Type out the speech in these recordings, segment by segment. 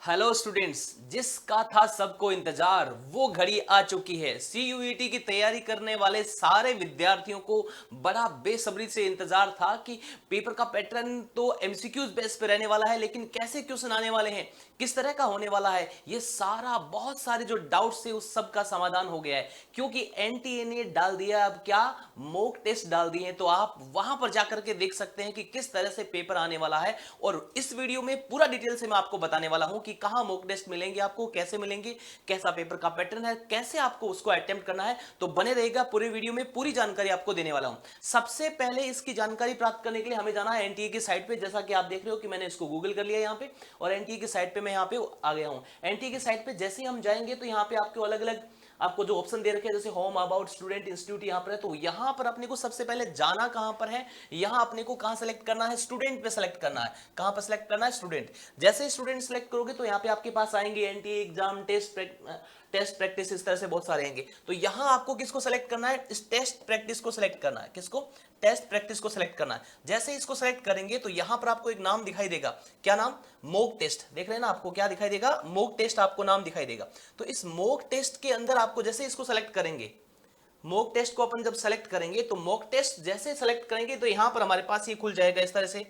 Hello students, जिसका था सबको इंतजार वो घड़ी आ चुकी है। सीयूईटी की तैयारी करने वाले सारे विद्यार्थियों को बड़ा बेसब्री से इंतजार था कि पेपर का पैटर्न तो एमसीक्यूज बेस पे रहने वाला है, लेकिन कैसे क्वेश्चन आने वाले हैं, किस तरह का होने वाला है, ये सारा बहुत सारे जो डाउट्स थे उस सब का समाधान हो गया है। क्योंकि एनटीए ने डाल दिया अब क्या, मॉक टेस्ट डाल दिए हैं। तो आप वहां पर जाकर के देख सकते हैं कि किस तरह से पेपर आने वाला है। और इस वीडियो में पूरा डिटेल से मैं आपको बताने वाला हूं कि कहां मॉक टेस्ट मिलेंगे, आपको कैसे मिलेंगे, कैसा पेपर का पैटर्न है, कैसे आपको उसको अटेम्प्ट करना है। तो बने रहेगा, पूरे वीडियो में पूरी जानकारी आपको देने वाला हूं। सबसे पहले इसकी जानकारी प्राप्त करने के लिए हमें जाना है एनटीए की साइट पे। जैसा कि आप देख रहे हो कि मैंने इसको गूगल कर लिया यहाँ पे, और एनटीए की साइट पे मैं यहाँ पे आ गया हूँ। एनटीए की साइट पे जैसे ही हम जाएंगे तो यहाँ पे आपको अलग अलग आपको जो ऑप्शन दे रखे हैं, जैसे होम, अबाउट, स्टूडेंट, इंस्टीट्यूट यहाँ पर है। तो यहाँ पर अपने को सबसे पहले जाना कहाँ पर है, यहाँ अपने को कहाँ सेलेक्ट करना है, स्टूडेंट पे सेलेक्ट करना है। कहाँ पर सेलेक्ट करना है, स्टूडेंट। जैसे स्टूडेंट सेलेक्ट करोगे तो यहाँ पे आपके पास आएंगे एनटीए एग्जाम, टेस्ट प्रैक्टिस, इस तरह से बहुत सारे आएंगे। तो यहाँ आपको किसको सेलेक्ट करना है, इस टेस्ट प्रैक्टिस को सेलेक्ट करना है। किसको, टेस्ट प्रैक्टिस को सेलेक्ट करना है। जैसे इसको सेलेक्ट करेंगे तो यहाँ पर आपको एक नाम दिखाई देगा। क्या नाम, मॉक टेस्ट। देख रहे हैं ना, आपको क्या दिखाई देगा, मॉक टेस्ट आपको नाम दिखाई देगा। तो इस मॉक टेस्ट के अंदर आपको जैसे इसको सेलेक्ट करेंगे, मॉक टेस्ट को अपन जब सेलेक्ट करेंगे तो मॉक टेस्ट जैसे सेलेक्ट करेंगे तो यहां पर हमारे पास ये खुल जाएगा इस तरह से।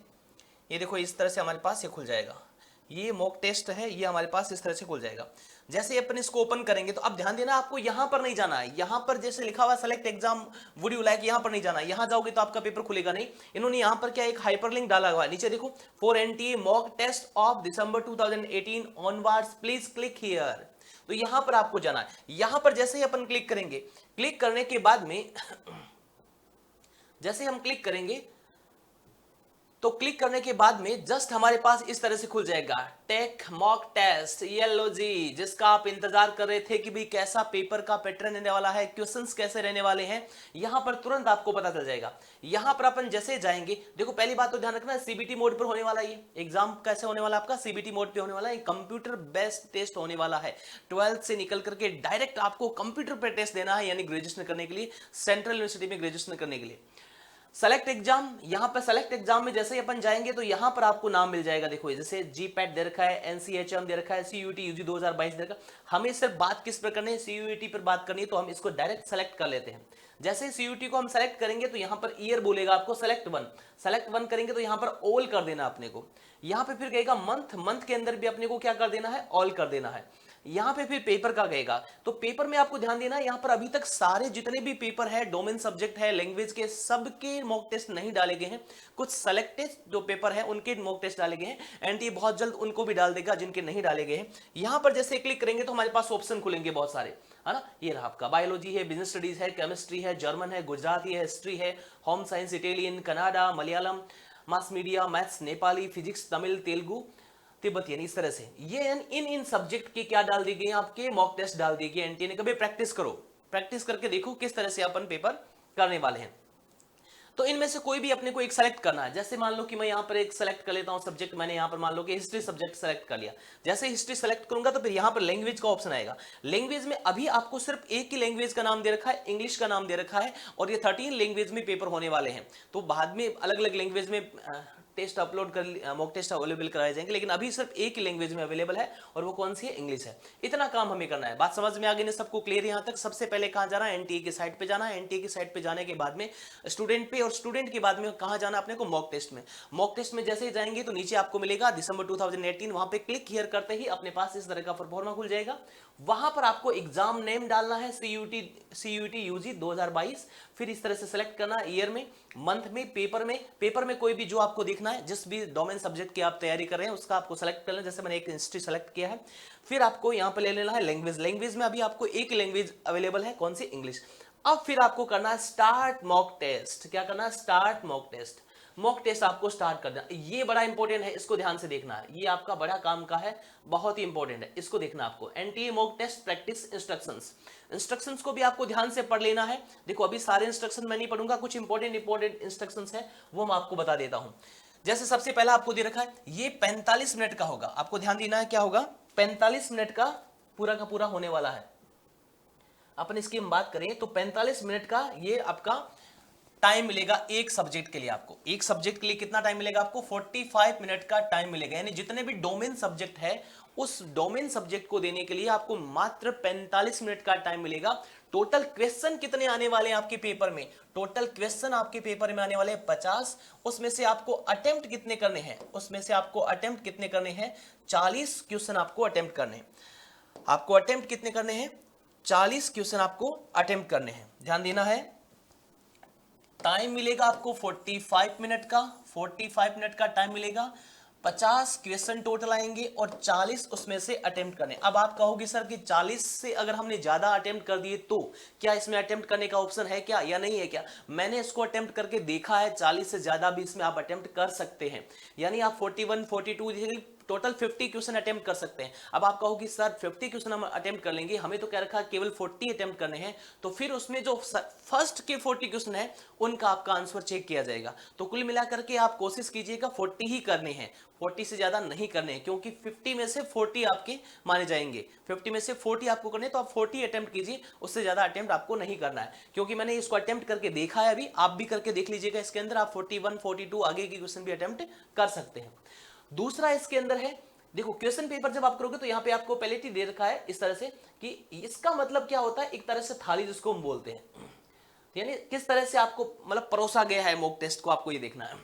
ये देखो इस तरह से हमारे पास ये खुल जाएगा। ये मॉक टेस्ट है, ये हमारे पास इस तरह से खुल जाएगा। जैसे अपन इसको ओपन करेंगे तो अब ध्यान देना, आपको यहां पर नहीं जाना है। यहां पर जैसे लिखा हुआ select exam would you like, यहां पर नहीं जाना है। यहां जाओगे तो आपका पेपर खुलेगा नहीं। इन्होंने यहां पर क्या एक हाइपरलिंक डाला हुआ है, नीचे देखो, for NTA mock test of December 2018 onwards please click here. तो यहां पर आपको जाना है। यहां पर जैसे ही अपन क्लिक करेंगे, क्लिक करने के बाद में जैसे हम क्लिक करेंगे तो क्लिक करने के बाद में जस्ट हमारे पास इस तरह से खुल जाएगा, टेक मॉक टेस्ट, ये लो जी, जिसका आप इंतजार कर रहे थे कि भाई कैसा पेपर का पैटर्न रहने वाला है, क्वेश्चंस कैसे रहने वाले हैं। यहां पर तुरंत आपको पता चल जाएगा। यहां पर अपन जैसे जाएंगे, देखो पहली बात तो ध्यान रखना, सीबीटी मोड पर होने वाला है। ये एग्जाम कैसे होने वाला है आपका, सीबीटी मोड पे होने वाला है। कंप्यूटर बेस्ड टेस्ट होने वाला है। 12th से निकल करके डायरेक्ट आपको कंप्यूटर पर टेस्ट देना है, यानी ग्रेजुएशन करने के लिए, सेंट्रल यूनिवर्सिटी में ग्रेजुएशन करने के लिए। सेलेक्ट एग्जाम, यहां पर सेलेक्ट एग्जाम में जैसे ही अपन जाएंगे तो यहां पर आपको नाम मिल जाएगा। देखो जैसे जीपैट दे रखा है, एनसीएचएम दे रखा है, सीयूटी यूजी 2022 दे रखा है। हमें सिर्फ बात किस पर करनी है, सीयूटी पर बात करनी है, तो हम इसको डायरेक्ट सेलेक्ट कर लेते हैं। जैसे सीयूटी को हम सेलेक्ट करेंगे तो यहां पर ईयर बोलेगा आपको, सेलेक्ट वन। सेलेक्ट वन करेंगे तो यहां पर ऑल कर देना अपने को। यहां पे फिर कहेगा मंथ, मंथ के अंदर भी अपने को क्या कर देना है, ऑल कर देना है। यहां पे फिर पेपर का गएगा। तो पेपर में आपको ध्यान देना है, यहां पर अभी तक सारे जितने भी पेपर है, डोमेन सब्जेक्ट है, लैंग्वेज के, सबके मॉक टेस्ट नहीं डाले गए हैं। कुछ सेलेक्टेड जो पेपर है उनके मॉक टेस्ट डाले गए हैं। एनटीए बहुत जल्द उनको भी डाल देगा जिनके नहीं डाले गए हैं। यहां पर जैसे क्लिक करेंगे तो हमारे पास ऑप्शन खुलेंगे बहुत सारे, है ना। ये रहा आपका, बायोलॉजी है, बिजनेस स्टडीज है, केमिस्ट्री है, जर्मन है, गुजराती है, हिस्ट्री है, home science, Italian, Canada, Malayalam, mass media, maths, Nepali, physics, Tamil, Telugu, Tibetan, इस तरह से ये इन सब्जेक्ट के क्या डाल दी गई, आपके मॉक टेस्ट डाल दी गई। एनटीए ने कभी प्रैक्टिस करो, प्रैक्टिस करके देखो किस तरह से अपन पेपर करने वाले हैं। तो इनमें से कोई भी अपने को एक सेलेक्ट करना है। जैसे मान लो कि मैं यहां पर एक सेलेक्ट कर लेता हूं सब्जेक्ट, मैंने यहां पर मान लो कि हिस्ट्री सब्जेक्ट सेलेक्ट कर लिया। जैसे हिस्ट्री सेलेक्ट करूंगा तो फिर यहां पर लैंग्वेज का ऑप्शन आएगा। लैंग्वेज में अभी आपको सिर्फ एक ही लैंग्वेज का नाम दे रखा है, इंग्लिश का नाम दे रखा है, और ये 13 लैंग्वेज में पेपर होने वाले हैं। तो बाद में अलग अलग लैंग्वेज में टेस्ट अपलोड कर, मॉक टेस्ट अवेलेबल कराए जाएंगे, लेकिन अभी सिर्फ एक ही लैंग्वेज में अवेलेबल है, और वो कौन सी है, इंग्लिश है। इतना काम हमें करना है। बात समझ में आ गई ना सबको, क्लियर यहां तक। सबसे पहले कहां जाना है, एनटीए की साइट पे जाना है। एनटीए की साइट पे जाने के बाद में स्टूडेंट पे, और स्टूडेंट के बाद में कहां जाना अपने को, मॉक टेस्ट में। मॉक टेस्ट में जैसे ही जाएंगे तो नीचे आपको मिलेगा दिसंबर 2018, वहां पे क्लिक हियर करते ही अपने पास इस तरह का परफॉर्मा खुल जाएगा। वहां पर आपको एग्जाम नेम डालना है, सीयूटी यूजी 2022। फिर इस तरह से सेलेक्ट करना, ईयर में, मंथ में, पेपर में कोई भी जो आपको देखना है, जिस भी डोमेन सब्जेक्ट की आप तैयारी कर रहे हैं उसका आपको सेलेक्ट करना है। जैसे मैंने एक हिस्ट्री सेलेक्ट किया है। फिर आपको यहां पर ले लेना है लैंग्वेज। लैंग्वेज में अभी आपको एक लैंग्वेज अवेलेबल है, कौन सी, इंग्लिश। अब फिर आपको करना है स्टार्ट मॉक टेस्ट। क्या करना है, start mock test. Mock test आपको स्टार्ट करना, ये बड़ा इंपॉर्टेंट है, इसको ध्यान से देखना है। ये आपका बड़ा काम का है, बहुत ही इंपॉर्टेंट है, इसको देखना आपको। NTA mock test practice instructions, instructions को भी आपको ध्यान से पढ़ लेना है। देखो अभी सारे इंस्ट्रक्शन मैं नहीं पढ़ूंगा, कुछ इंपॉर्टेंट इंस्ट्रक्शंस है वो मैं आपको बता देता हूं। जैसे सबसे पहला आपको दे रखा है, ये 45 मिनट का होगा, आपको ध्यान देना है। क्या होगा, 45 मिनट का पूरा होने वाला है। अपन इसकी हम बात करें तो 45 मिनट का ये आपका टाइम मिलेगा एक सब्जेक्ट के लिए। आपको एक सब्जेक्ट के लिए कितना टाइम मिलेगा? आपको 45 मिनट का टाइम मिलेगा। यानी जितने भी डोमेन सब्जेक्ट है उस डोमेन सब्जेक्ट को देने के लिए आपको मात्र 45 मिनट का टाइम मिलेगा। टोटल क्वेश्चन कितने आने वाले हैं आपके पेपर में? टोटल क्वेश्चन आपके पेपर में आने वाले हैं 50। उसमें से आपको अटेम्प्ट कितने करने हैं? उसमें से आपको अटेम्प्ट कितने करने हैं? 40 क्वेश्चन आपको अटेम्प्ट करने हैं। आपको अटेम्प्ट कितने करने हैं? 40 क्वेश्चन आपको अटेम्प्ट करने हैं। ध्यान देना है। टाइम मिलेगा आपको 45 मिनट का, 45 मिनट का टाइम मिलेगा। 50 क्वेश्चन टोटल आएंगे और 40 उसमें से अटेम्प्ट करने। अब आप कहोगे सर कि 40 से अगर हमने ज्यादा अटेम्प्ट कर दिए तो क्या इसमें अटेम्प्ट करने का ऑप्शन है क्या या नहीं है क्या? मैंने इसको अटेम्प्ट करके देखा है, 40 से ज्यादा भी इसमें आप अटेम्प्ट कर सकते हैं। यानी आप 41, 42 टोटल 50 क्वेश्चन अटेम्प्ट कर सकते हैं। अब आप कहोगे सर 50 क्वेश्चन हम अटेम्प्ट कर लेंगे, हमें तो कह रखा है केवल 40 अटेम्प्ट करने हैं। तो फिर उसमें जो फर्स्ट के 40 क्वेश्चन है उनका आपका आंसर चेक किया जाएगा। तो कुल मिलाकर के आप कोशिश कीजिएगा 40 ही करने हैं, 40 से ज्यादा नहीं करने हैं, क्योंकि 50 में से 40 आपके माने जाएंगे। 50 में से 40 आपको करने, तो आप 40 अटेम्प्ट कीजिए, उससे ज्यादा अटेम्प्ट आपको नहीं करना है। क्योंकि मैंने इसको अटेम्प्ट करके देखा है, अभी आप भी करके देख लीजिएगा। इसके अंदर आप 41, 42 आगे के क्वेश्चन भी अटेम्प्ट कर सकते हैं। दूसरा इसके अंदर है, देखो क्वेश्चन पेपर जब आप करोगे तो यहाँ पे आपको पहले ही दे रखा है इस तरह से कि इसका मतलब क्या होता है, एक तरह से थाली जिसको हम बोलते हैं, यानी किस तरह से आपको मतलब परोसा गया है मॉक टेस्ट को, आपको ये देखना है।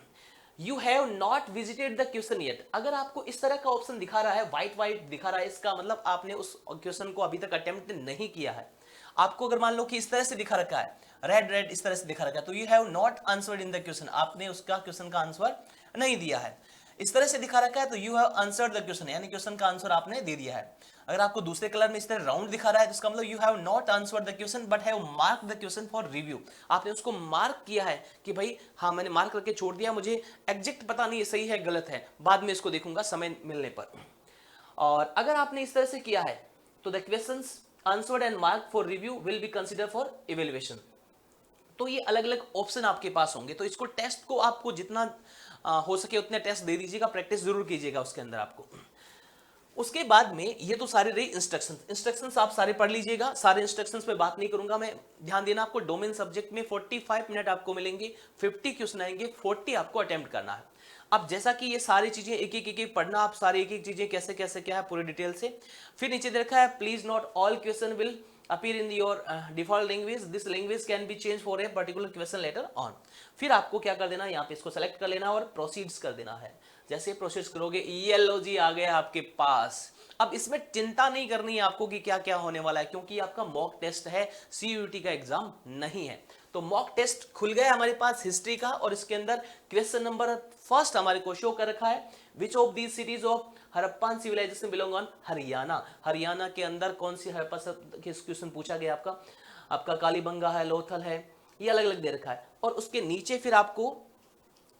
You have not visited the question yet. अगर आपको इस तरह का ऑप्शन दिखा रहा है, व्हाइट व्हाइट दिखा रहा है, इसका मतलब आपने उस क्वेश्चन को अभी तक अटेम्प्ट नहीं किया है। आपको अगर मान लो कि इस तरह से दिखा रखा है, रेड रेड इस तरह से दिखा रखा है, तो you have not answered in the question, आपने उसका क्वेश्चन का आंसर नहीं दिया है। इस तरह से दिखा रखा है तो you have answered the question, यानी क्वेश्चन का आंसर आपने दे दिया है। अगर आपको दूसरे कलर में इस तरह राउंड दिखा रहा है तो इसका मतलब you have not answered the question but have mark the question for review, आपने उसको मार्क किया है कि भाई हाँ मैंने मार्क करके छोड़ दिया, मुझे एग्जैक्ट पता नहीं सही है गलत है, बाद में इसको देखूंगा समय मिलने पर। और अगर आपने इस तरह से किया है तो the questions answered and mark for review will be consider for evaluation. तो ये अलग अलग ऑप्शन आपके पास होंगे, तो इसको टेस्ट को आपको जितना हो सके उतने टेस्ट दे दीजिएगा, प्रैक्टिस जरूर कीजिएगा उसके अंदर आपको। उसके बाद में ये तो सारे रही इंस्ट्रक्शंस आप सारे पढ़ लीजिएगा, सारे इंस्ट्रक्शंस पे बात नहीं करूंगा मैं। ध्यान देना, आपको डोमेन सब्जेक्ट में 45 मिनट आपको मिलेंगे, 50 क्वेश्चन आएंगे, 40 आपको अटेम्प्ट करना है। अब जैसा कि ये सारी चीजें एक एक पढ़ना, आप सारी एक एक चीजें कैसे कैसे क्या है पूरी डिटेल से। फिर नीचे दे रखा है please not all question will appear in your default language, this language can be changed for a particular question later on। फिर आपको क्या कर देना, यहाँ पे इसको सेलेक्ट कर लेना और प्रोसीड्स कर देना है। जैसे प्रोसेस करोगे ये लो जी आ गया आपके पास। अब इसमें चिंता नहीं करनी है आपको कि क्या क्या होने वाला है, क्योंकि आपका मॉक टेस्ट है, CUET का एग्जाम नहीं है। तो मॉक टेस्ट खुल गया हमारे पास हिस्ट्री का, और इसके अंदर क्वेश्चन नंबर फर्स्ट हमारे को शो कर रखा है, which of these cities of Harappan civilization belong on Haryana. Haryana के अंदर कौन सी हड़प्पा से क्वेश्चन पूछा गया आपका कालीबंगा है, लोथल है, ये अलग अलग दे रखा है। और उसके नीचे फिर आपको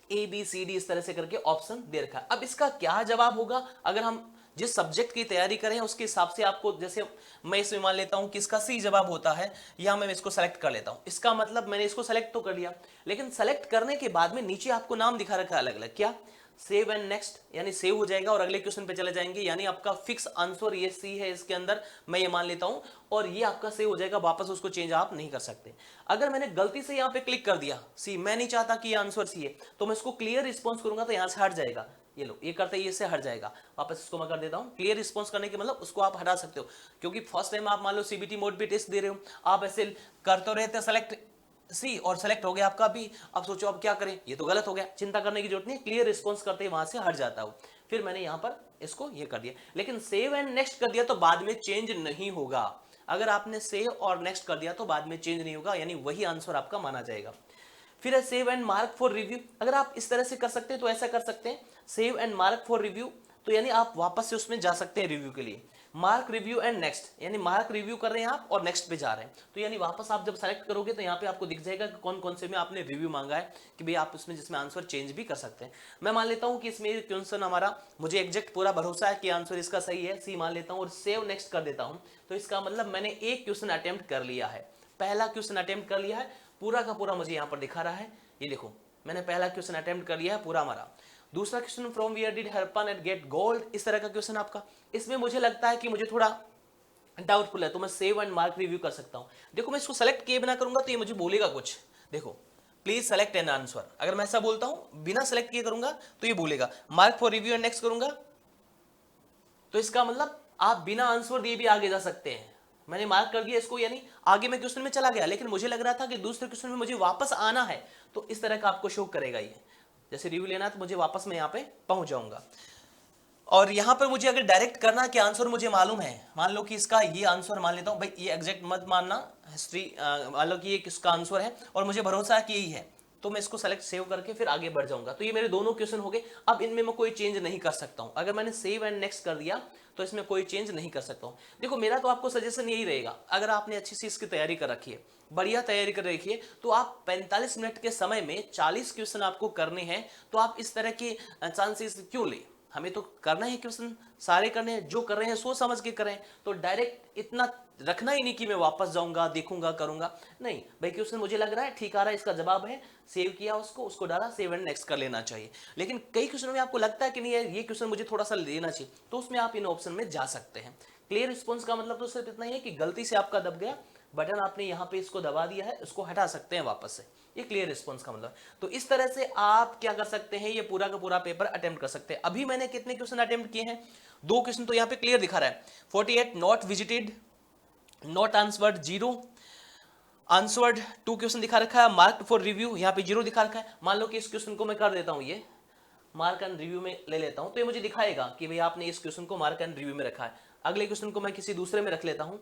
ABCD इस तरह से करके ऑप्शन दे रखा है। अब इसका क्या जवाब होगा, अगर हम जिस सब्जेक्ट की तैयारी करें उसके हिसाब से आपको, जैसे मैं इसमें मान लेता हूं कि इसका सी जवाब होता है, या मैं इसको सेलेक्ट कर लेता हूं। इसका मतलब मैंने इसको सेलेक्ट तो कर लिया, लेकिन सेलेक्ट करने के बाद में नीचे आपको नाम दिखा रखा है अलग अलग, क्या सेव एंड नेक्स्ट, यानी सेव हो जाएगा और अगले क्वेश्चन पे चले जाएंगे। यानी आपका फिक्स आंसर ये सी है इसके अंदर, मैं ये मान लेता हूं, और ये आपका सेव हो जाएगा, वापस उसको चेंज आप नहीं कर सकते। अगर मैंने गलती से यहाँ पे क्लिक कर दिया सी, मैं नहीं चाहता कि ये आंसर सी है, तो मैं इसको क्लियर रिस्पॉन्स करूंगा तो यहाँ से हट जाएगा। ये लो, ये करते ही इससे हट जाएगा, वापस इसको मैं कर देता हूँ। क्लियर रिस्पॉन्स करने के मतलब उसको आप हटा सकते हो, क्योंकि फर्स्ट टाइम आप मान लो CBT मोड पे टेस्ट दे रहे हो, आप ऐसे कर तो रहे थे सेलेक्ट सी और सेलेक्ट हो गया आपका भी, अब सोचो अब क्या करें, ये तो गलत हो गया, चिंता करने की जरूरत नहीं, क्लियर रिस्पॉन्स करते ही वहां से हट जाता हूं। फिर मैंने यहां पर इसको ये कर दिया, लेकिन सेव एंड नेक्स्ट कर दिया तो बाद में चेंज नहीं होगा। अगर आपने सेव और नेक्स्ट कर दिया तो बाद में चेंज नहीं होगा, यानी वही आंसर आपका माना जाएगा। फिर है save and mark for review, अगर आप इस तरह से कर सकते हैं तो ऐसा कर सकते हैं, save and mark for review, तो यानी आप वापस से उसमें जा सकते हैं रिव्यू के लिए। मार्क रिव्यू एंड नेक्स्ट, यानी मार्क रिव्यू कर रहे हैं आप और नेक्स्ट पे जा रहे हैं, तो यानी वापस आप जब सेलेक्ट करोगे तो यहाँ पे आपको दिख जाएगा कि कौन कौन से में आपने रिव्यू मांगा है, कि भाई आप उसमें जिसमें आंसर चेंज भी कर सकते हैं। मैं मान लेता हूँ कि इसमें क्वेश्चन हमारा, मुझे एग्जैक्ट पूरा भरोसा है कि आंसर इसका सही है, सी मान लेता हूँ और सेव नेक्स्ट कर देता हूँ। तो इसका मतलब मैंने एक क्वेश्चन अटेम्प्ट कर लिया है, पहला क्वेश्चन अटेम्प्ट कर लिया है, पूरा का पूरा मुझे यहाँ पर दिखा रहा है, ये देखो मैंने पहला क्वेश्चन अटेम्प्ट कर लिया है पूरा हमारा। दूसरा question from where did Harappan and get gold, इस तरह का क्वेश्चन आपका, इसमें मुझे लगता है कि मुझे थोड़ा डाउटफुल है, तो मैं सेव एंड मार्क रिव्यू कर सकता हूं। देखो मैं इसको सेलेक्ट किए बिना करूंगा तो ये मुझे बोलेगा कुछ, देखो प्लीज सेलेक्ट एन आंसर। अगर मैं ऐसा बोलता हूं बिना सेलेक्ट किए करूंगा तो ये बोलेगा mark for review and next करूंगा, तो इसका मतलब आप बिना आंसर दिए भी आगे जा सकते हैं। मैंने मार्क कर दिया इसको, यानी आगे मैं क्वेश्चन में चला गया, लेकिन मुझे लग रहा था कि दूसरे क्वेश्चन में मुझे वापस आना है, तो इस तरह का आपको शो करेगा ये। जैसे रिव्यू लेना है तो मुझे वापस मैं यहाँ पे पहुंच जाऊंगा। और यहां पर मुझे अगर डायरेक्ट करना कि आंसर मुझे मालूम है, मान लो कि इसका ये आंसर मान लेता हूं भाई, ये एग्जैक्ट मत मानना, हिस्ट्री मान लो कि ये किसका आंसर है और मुझे भरोसा है कि यही है, तो मैं इसको सेलेक्ट सेव करके फिर आगे बढ़ जाऊंगा। तो ये मेरे दोनों क्वेश्चन हो गए। अब इनमें मैं कोई चेंज नहीं कर सकता हूं। अगर मैंने सेव एंड नेक्स्ट कर दिया तो इसमें कोई चेंज नहीं कर सकता हूं। देखो मेरा तो आपको सजेशन यही रहेगा, अगर आपने अच्छी सी इसकी तैयारी कर रखी है, बढ़िया तैयारी कर रखी है, तो आप 45 मिनट के समय में 40 क्वेश्चन आपको करने हैं, तो आप इस तरह के चांसेस क्यों ले। हमें तो करना है क्वेश्चन सारे करने हैं, जो कर रहे हैं सोच समझ के करें। तो डायरेक्ट इतना रखना ही नहीं कि मैं वापस जाऊंगा देखूंगा करूंगा, नहीं भाई क्वेश्चन मुझे लग रहा है ठीक आ रहा है, इसका जवाब है, सेव किया उसको डाला, सेव एंड नेक्स्ट कर लेना चाहिए। लेकिन कई क्वेश्चनों में आपको लगता है कि नहीं यार ये क्वेश्चन मुझे थोड़ा सा लेना चाहिए, तो उसमें आप इन ऑप्शन में जा सकते हैं। क्लियर रिस्पॉन्स का मतलब तो सिर्फ इतना ही है कि गलती से आपका दब गया बटन, आपने यहाँ पे इसको दबा दिया है, इसको हटा सकते हैं वापस से, ये क्लियर रिस्पॉन्स का मतलब। तो इस तरह से आप क्या कर सकते हैं, ये पूरा का पूरा पेपर अटेम्प्ट कर सकते हैं। अभी मैंने कितने क्वेश्चन अटेम्प्ट किए हैं, 2 क्वेश्चन तो यहाँ पे क्लियर दिखा रहा है, 48 not visited, not answered 0, answered 2 question दिखा रखा है, मार्क्ड फॉर रिव्यू यहाँ पे 0 दिखा रखा है। मान लो कि इस क्वेश्चन को मैं कर देता हूँ, ये मार्क एंड रिव्यू में ले लेता हूँ, तो ये मुझे दिखाएगा कि भाई आपने इस क्वेश्चन को मार्क एंड रिव्यू में रखा है। अगले क्वेश्चन को मैं किसी दूसरे में रख लेता हूँ,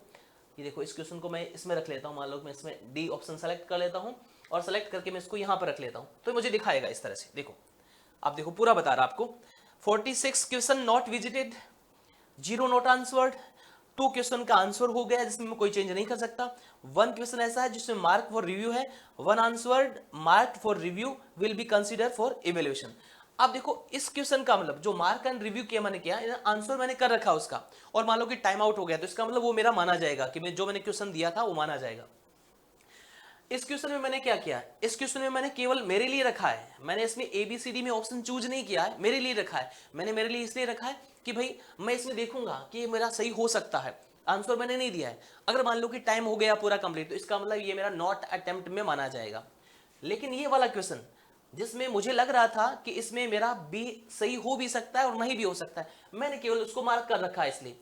ये देखो इस क्वेश्चन को मैं इसमें रख लेता हूँ, मान लो मैं इसमें डी ऑप्शन सेलेक्ट कर लेता हूँ और सेलेक्ट करके मैं इसको यहाँ पर रख लेता हूँ, तो मुझे दिखाएगा इस तरह से। देखो आप देखो पूरा बता रहा आपको, 46 question not visited, 0 not answered, 2 question का आंसर हो गया जिसमें मैं कोई चेंज नहीं कर सकता, 1 क्वेश्चन ऐसा है जिसमें मार्क फॉर रिव्यू है, 1 answered, mark for review will be consider for evaluation. अब देखो इस क्वेश्चन का मतलब जो मार्क एंड रिव्यू किया मैंने किया, आंसर मैंने कर रखा उसका, और मान लो कि टाइम आउट हो गया, तो इसका मतलब वो मेरा माना जाएगा कि मैं जो मैंने क्वेश्चन दिया था वो माना जाएगा। इस क्वेश्चन में मैंने क्या किया, इस क्वेश्चन में मैंने केवल मेरे लिए रखा है, मैंने इसमें ABCD में ऑप्शन चूज नहीं किया है, मेरे लिए रखा है। मैंने मेरे लिए इसलिए रखा है कि भाई मैं इसमें देखूंगा कि ये मेरा सही हो सकता है, आंसर मैंने नहीं दिया है। अगर मान लो कि टाइम हो गया पूरा कंप्लीट, तो इसका मतलब ये मेरा नॉट अटेम्प्ट में माना जाएगा। लेकिन ये वाला क्वेश्चन जिसमें मुझे लग रहा था कि इसमें मेरा बी सही हो भी सकता है और नहीं भी हो सकता है, मैंने केवल उसको मार्क कर रखा है इसलिए।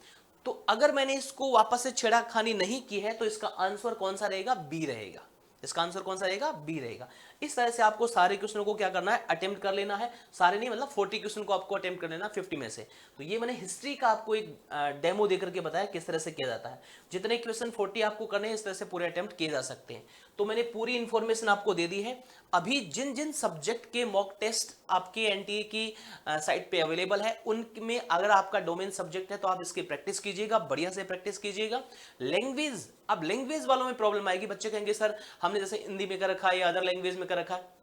तो अगर मैंने इसको वापस से छेड़खानी नहीं की है, तो इसका आंसर कौन सा रहेगा, बी रहेगा। इसका आंसर कौन सा रहेगा, बी रहेगा। इस तरह से आपको सारे क्वेश्चनों को क्या करना है, अटेम्प्ट कर लेना है। सारे नहीं मतलब 40 क्वेश्चन को आपको अटेम्प्ट कर लेना 50 में से। तो ये मैंने हिस्ट्री का आपको एक डेमो देकर के बताया किस तरह से किया जाता है। जितने क्वेश्चन 40 आपको करने हैं, इस तरह से पूरे अटेम्प्ट किए जा सकते हैं। तो मैंने पूरी इंफॉर्मेशन आपको दे दी है। अभी जिन जिन सब्जेक्ट के मॉक टेस्ट आपके एनटीए की साइट पे अवेलेबल है, उनमें अगर आपका डोमेन सब्जेक्ट है तो आप इसकी प्रैक्टिस कीजिएगा, बढ़िया से प्रैक्टिस कीजिएगा। लैंग्वेज, अब लैंग्वेज वालों में प्रॉब्लम आएगी, बच्चे कहेंगे सर हमने जैसे हिंदी में कर रखा है या अदर लैंग्वेज में कर रखा है,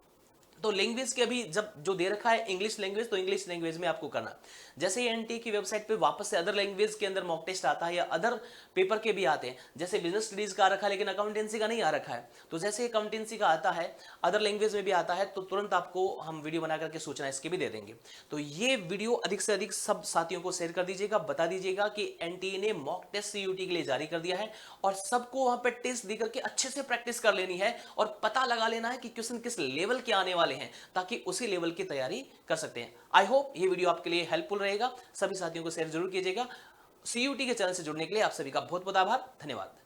तो लैंग्वेज के अभी जब जो दे रखा है इंग्लिश लैंग्वेज, तो इंग्लिश लैंग्वेज में आपको करना। जैसे एनटीए की वेबसाइट पे वापस से अदर लैंग्वेज के अंदर मॉक टेस्ट आता है या अदर पेपर के भी आते हैं, जैसे बिजनेस स्टडीज का आ रखा है लेकिन अकाउंटेंसी का नहीं आ रखा है, तो जैसे अकाउंटेंसी का आता है अदर लैंग्वेज में भी आता है, तो तुरंत आपको हम वीडियो बना करके सूचना इसकी भी दे देंगे। तो ये वीडियो अधिक से अधिक सब साथियों को शेयर कर दीजिएगा, बता दीजिएगा कि एनटीए ने मॉक टेस्ट सीयूटी के लिए जारी कर दिया है और सबको वहां पर टेस्ट दे करके अच्छे से प्रैक्टिस कर लेनी है और पता लगा लेना है कि क्वेश्चन किस लेवल के आने वाले हैं, ताकि उसी लेवल की तैयारी कर सकते हैं। आई होप ये वीडियो आपके लिए हेल्पफुल रहेगा। सभी साथियों को शेयर जरूर कीजिएगा। सीयूटी के चैनल से जुड़ने के लिए आप सभी का बहुत बहुत आभार, धन्यवाद।